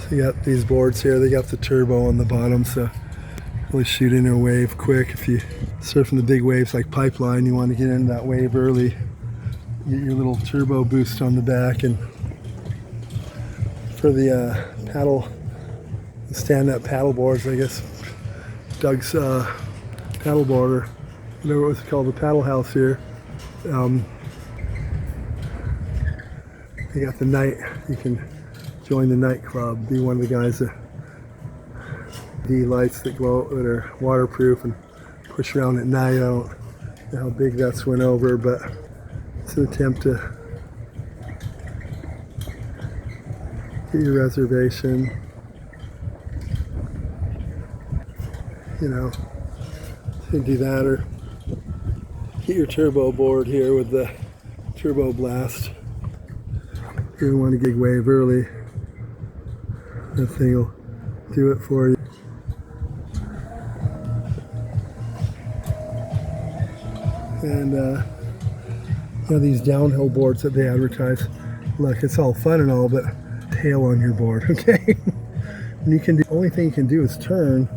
So you got these boards here, they got the turbo on the bottom, so really shoot in a wave quick. If you surfing the big waves like Pipeline, you want to get into that wave early. Get your little turbo boost on the back. And for the paddle, stand-up paddle boards, I guess Doug's paddle boarder, whatever it was called, the paddle house here. They got the night, you can join the night club, be one of the guys that the lights that glow that are waterproof and push around at night. I don't know how big that's went over, but it's an attempt to get your reservation. You know, you can do that, or get your turbo board here with the Turbo Blast. If you want to gig wave early, that thing will do it for you. And you know, these downhill boards that they advertise, look, it's all fun and all, but tail on your board, okay? And you can do, only thing you can do is turn.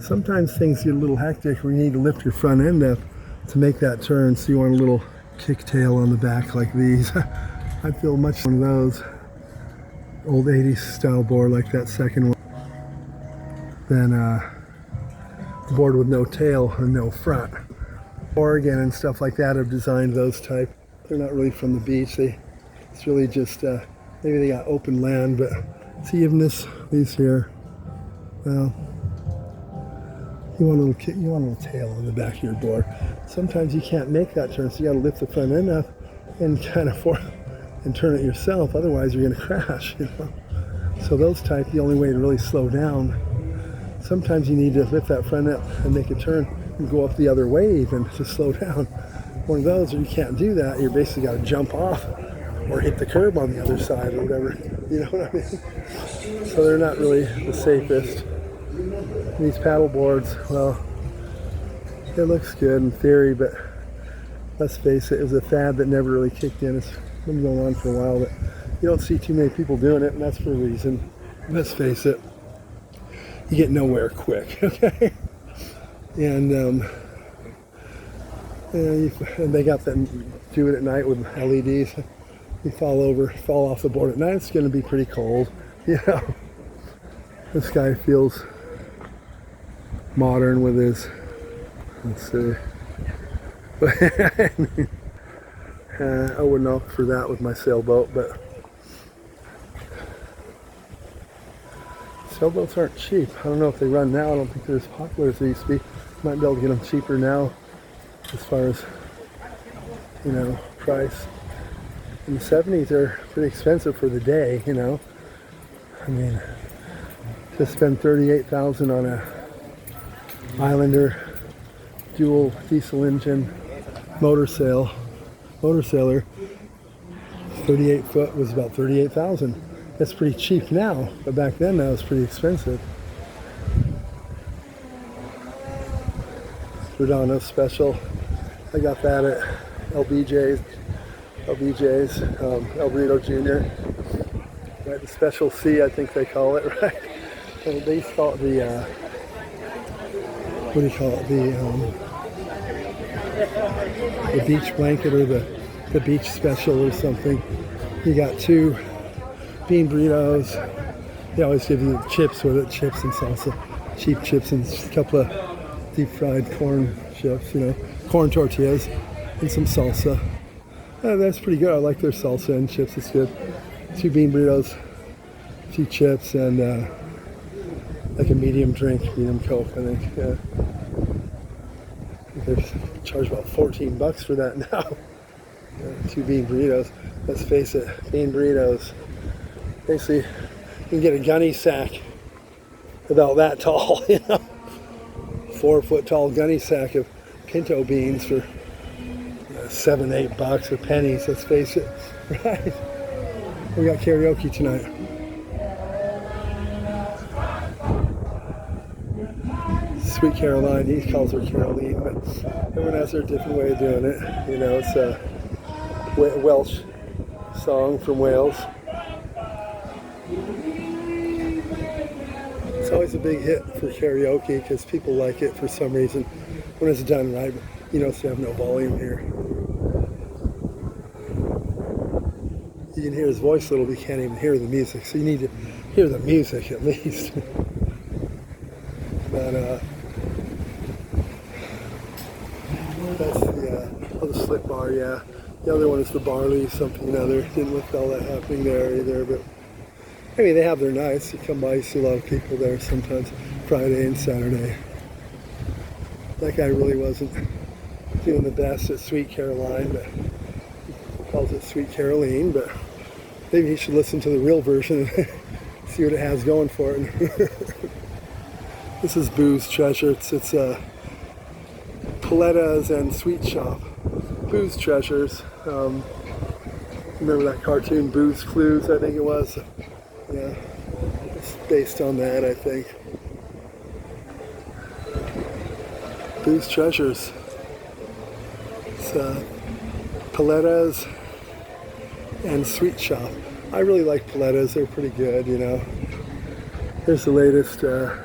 Sometimes things get a little hectic where you need to lift your front end up to make that turn, so you want a little kick tail on the back like these. I feel much one of those old 80s style board like that second one than a board with no tail and no front. Oregon and stuff like that have designed those type. They're not really from the beach. It's really just maybe they got open land, but see even these here. Well, you want a little kick, you want a little tail on the back of your board. Sometimes you can't make that turn, so you got to lift the front end up and kind of and turn it yourself. Otherwise, you're going to crash. You know. So those type, the only way to really slow down. Sometimes you need to lift that front up and make a turn and go up the other wave and to slow down. One of those, or you can't do that. You're basically got to jump off or hit the curb on the other side or whatever. You know what I mean? So they're not really the safest. These paddle boards, well, it looks good in theory, but let's face it, it was a fad that never really kicked in. It's been going on for a while, but you don't see too many people doing it, and that's for a reason. Let's face it, you get nowhere quick, okay? And and they got them do it at night with LEDs. You fall off the board at night, it's going to be pretty cold. You know, this guy feels modern with his, let's see. I wouldn't opt for that with my sailboat, but sailboats aren't cheap. I don't know if they run now. I don't think they're as popular as they used to be. Might be able to get them cheaper now as far as, you know, price. In the 70s, they're pretty expensive for the day, you know. I mean, to spend $38,000 on a Islander dual diesel engine motor sailor, 38 foot was about $38,000. That's pretty cheap now, but back then that was pretty expensive. Rodano Special. I got that at LBJ's, El Burrito Jr. Right, the Special C, I think they call it, right? And they used to call it the, what do you call it? The beach blanket or the beach special or something. You got 2 bean burritos. They always give you the chips with it, chips and salsa, cheap chips and a couple of deep fried corn chips, you know, corn tortillas and some salsa. That's pretty good. I like their salsa and chips. It's good. 2 bean burritos, 2 chips, and like a medium drink, medium Coke, I think. Yeah. They charge about $14 for that now. 2 bean burritos. Let's face it, bean burritos. Basically, you can get a gunny sack about that tall, you know. 4 foot tall gunny sack of pinto beans for $7, $8 or pennies. Let's face it, right? We got karaoke tonight. Sweet Caroline, he calls her Caroline, but everyone has their different way of doing it. You know, it's a Welsh song from Wales. It's always a big hit for karaoke because people like it for some reason when it's done right. You notice you have no volume here. You can hear his voice a little, but you can't even hear the music. So you need to hear the music at least. But that's the slip bar, yeah. The other one is the barley, something other. Didn't look all that happening there either, but I mean, they have their nights. You come by, you see a lot of people there sometimes, Friday and Saturday. That guy really wasn't doing the best at Sweet Caroline, but he calls it Sweet Caroline, but maybe he should listen to the real version and see what it has going for it. This is Boo's Treasure. It's Paletta's and Sweet Shop. Boo's Treasures. Remember that cartoon, Boo's Clues, I think it was? Yeah, it's based on that, I think. Boo's Treasures. It's Paletta's and Sweet Shop. I really like Paletta's. They're pretty good, you know. Here's the latest Duran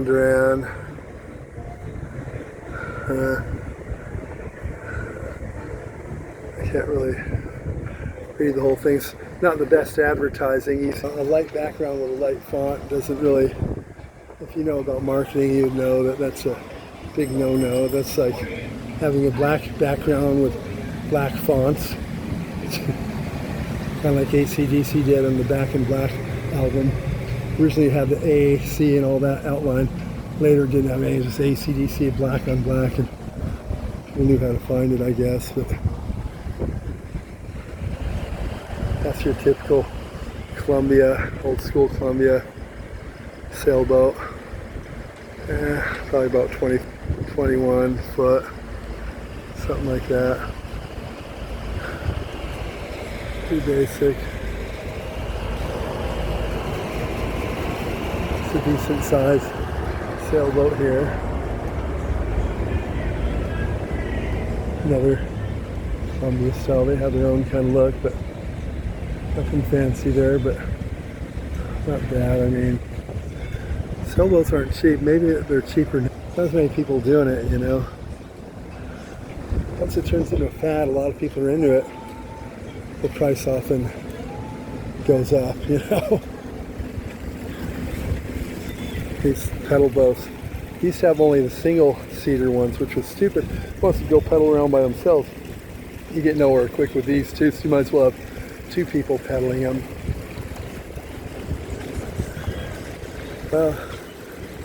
Duran. I can't really read the whole thing. It's not the best advertising. A light background with a light font doesn't really, if you know about marketing, you'd know that that's a big no-no. That's like having a black background with black fonts. Kind of like AC/DC did on the Back in Black album. Originally it had the A, C, and all that outline. Later it didn't have A, just AC/DC, black on black, and people knew how to find it, I guess. But that's your typical Columbia, old school Columbia sailboat. Probably about 20, 21 foot, something like that. Pretty basic. It's a decent size sailboat here. Another Columbia style. They have their own kind of look, but nothing fancy there, but not bad. I mean, sailboats aren't cheap. Maybe they're cheaper. Not as many people doing it, you know. Once it turns into a fad, a lot of people are into it. The price often goes up, you know. These pedal boats. Used to have only the single-seater ones, which was stupid. Once you go pedal around by themselves, you get nowhere quick with these too, so you might as well have two people pedaling them.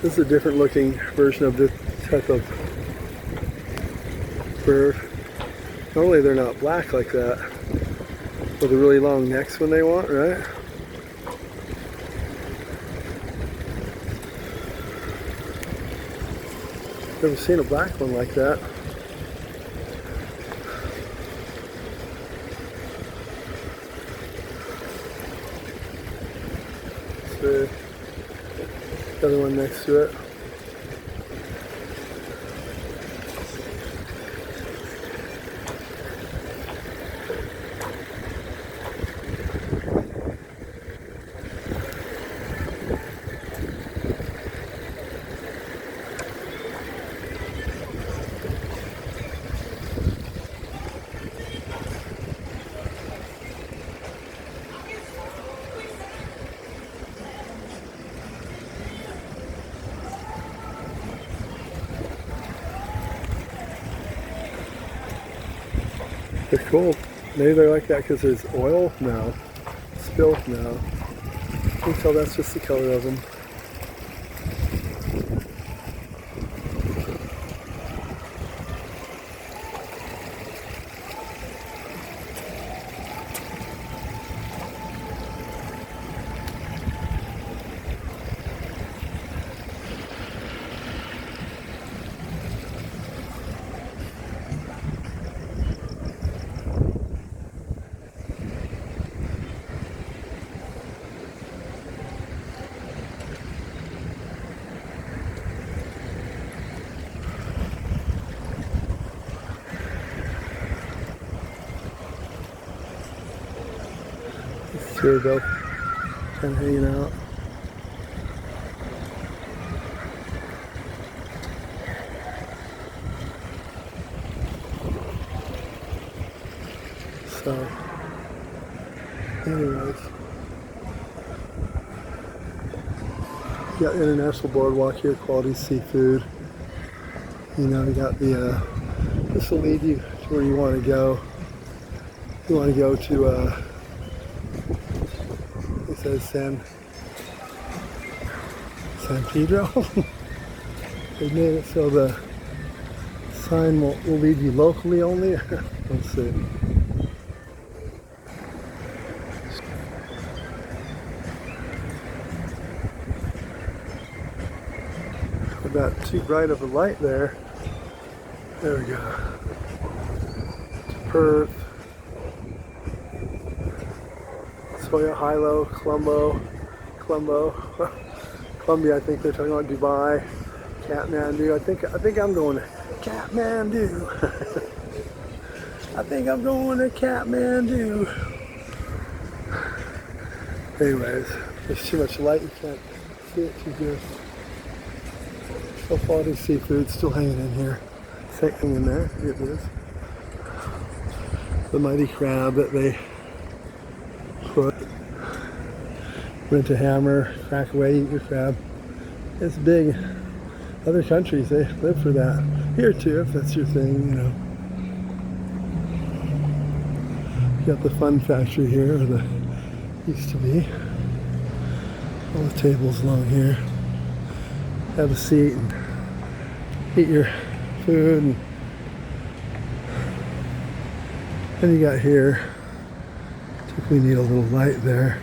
This is a different looking version of this type of bird. Normally they're not black like that, with the really long necks when they want, right? Never seen a black one like that. So, the other one next to it. They're cool. Maybe they're like that because there's oil now, spilled now. You can tell that's just the color of them. Here we go, kind of hanging out. So, anyways, you got International Boardwalk here, quality seafood. You know, you got the, this will lead you to where you want to go. You want to go to, it says San Pedro. They made it so the sign will lead you locally only. Let's see. About too bright of a light there. There we go. Perth, Soya, Hilo, Colombo, Colombia. I think they're talking about Dubai, Kathmandu. I think I'm going to Kathmandu. I think I'm going to Kathmandu. Anyways, there's too much light. You can't see it too good. So quality seafood still hanging in here. It's hanging in there. It is. The mighty crab that they put. Rent a hammer, crack away, eat your crab. It's big. Other countries, they live for that. Here too, if that's your thing, you know. You got the fun factory here, or the used to be. All the tables along here. Have a seat and eat your food. And then you got here. Typically need a little light there.